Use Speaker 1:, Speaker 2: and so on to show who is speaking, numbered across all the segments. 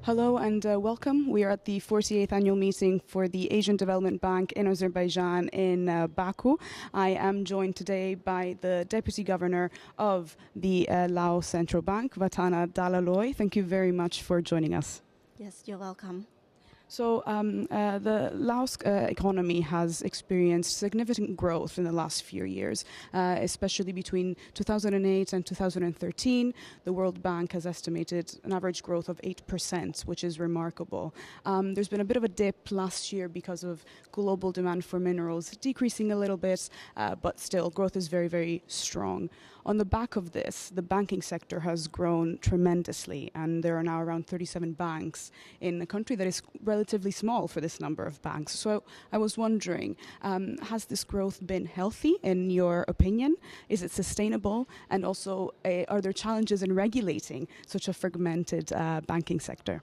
Speaker 1: Hello and welcome. We are at the 48th annual meeting for the Asian Development Bank in Azerbaijan in Baku. I am joined today by the Deputy Governor of the Lao Central Bank, Vathana Dalaloy. Thank you very much for joining us.
Speaker 2: Yes, you're welcome.
Speaker 1: So the Laos economy has experienced significant growth in the last few years, especially between 2008 and 2013. The World Bank has estimated an average growth of 8%, which is remarkable. There's been a bit of a dip last year because of global demand for minerals decreasing a little bit, but still growth is very, very strong. On the back of this, the banking sector has grown tremendously, and there are now around 37 banks in a country that is relatively small for this number of banks. So I was wondering, has this growth been healthy in your opinion? Is it sustainable? And also, are there challenges in regulating such a fragmented banking sector?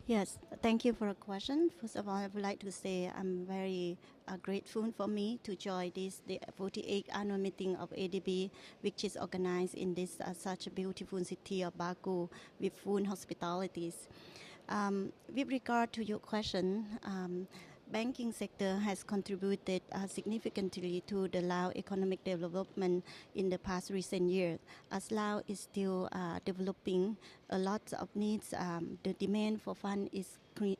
Speaker 2: Yes, thank you for a question. First of all, I would like to say I'm very grateful for me to join the 48th annual meeting of ADB, which is organized in this such a beautiful city of Baku with full hospitalities. With regard to your question, banking sector has contributed significantly to the Lao economic development in the past recent years. As Lao is still developing a lot of needs, the demand for funds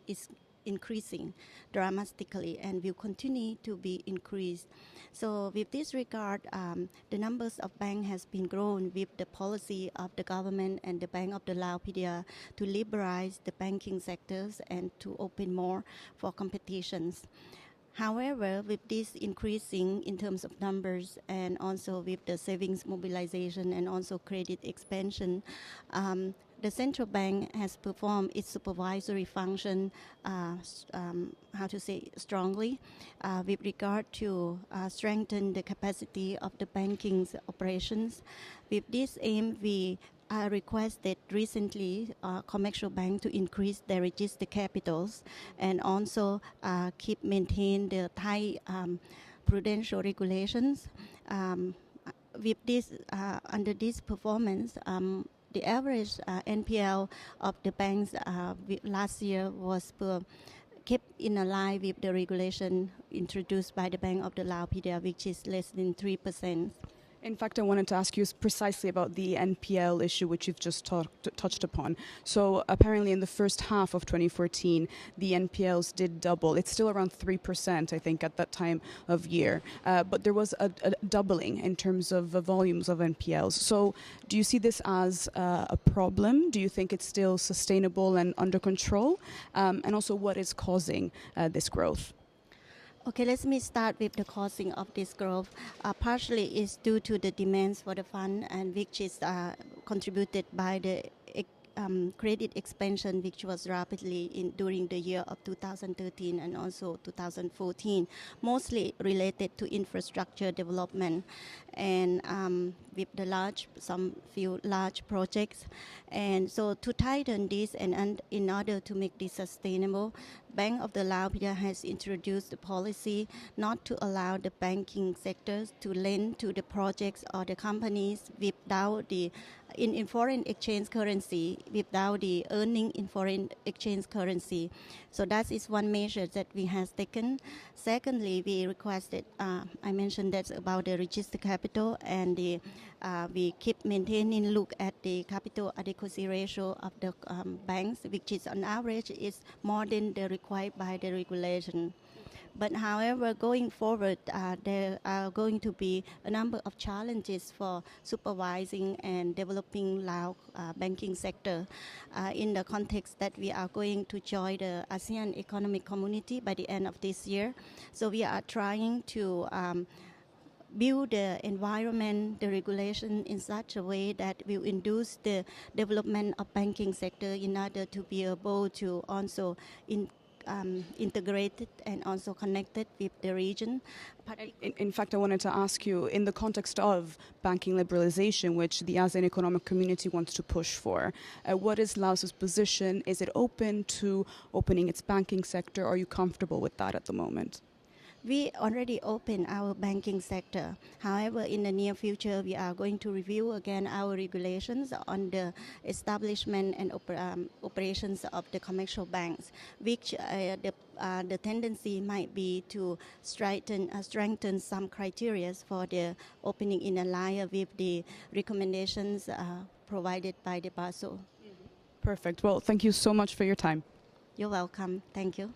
Speaker 2: is increasing dramatically and will continue to be increased. So with this regard, the numbers of banks has been grown with the policy of the government and the Bank of the Lao PDR to liberalize the banking sectors and to open more for competitions. However, with this increasing in terms of numbers and also with the savings mobilization and also credit expansion, the central bank has performed its supervisory function, strongly with regard to strengthen the capacity of the banking operations. With this aim, we requested recently commercial bank to increase their registered capitals and also maintain the tight prudential regulations. With this, under this performance, the average NPL of the banks last year was kept in a line with the regulation introduced by the Bank of the Lao PDR, which is less than 3%.
Speaker 1: In fact, I wanted to ask you precisely about the NPL issue, which you've just touched upon. So apparently in the first half of 2014, the NPLs did double. It's still around 3%, I think, at that time of year. But there was a doubling in terms of the volumes of NPLs. So do you see this as a problem? Do you think it's still sustainable and under control? And also, what is causing this growth?
Speaker 2: Okay, let me start with the causing of this growth. Partially is due to the demands for the fund, and which is contributed by the credit expansion, which was rapidly during the year of 2013 and also 2014, mostly related to infrastructure development and with the few large projects. And so to tighten this and in order to make this sustainable, Bank of the Lao PDR has introduced a policy not to allow the banking sectors to lend to the projects or the companies without in foreign exchange currency, without the earning in foreign exchange currency. So that is one measure that we have taken. Secondly, we requested, I mentioned that's about the registered capital, and we keep look at the capital adequacy ratio of the banks, which is on average is more than the required by the regulation. But however, going forward, there are going to be a number of challenges for supervising and developing Lao banking sector in the context that we are going to join the ASEAN Economic Community by the end of this year. So we are trying to build the environment, the regulation in such a way that will induce the development of banking sector in order to be able to also integrated and also connected with the region.
Speaker 1: In fact, I wanted to ask you, in the context of banking liberalization, which the ASEAN Economic Community wants to push for, what is Laos's position? Is it open to opening its banking sector? Are you comfortable with that at the moment?
Speaker 2: We already opened our banking sector. However, in the near future, we are going to review again our regulations on the establishment and operations of the commercial banks, which the tendency might be to strengthen some criteria for the opening in line with the recommendations provided by the Basel.
Speaker 1: Perfect. Well, thank you so much for your time.
Speaker 2: You're welcome. Thank you.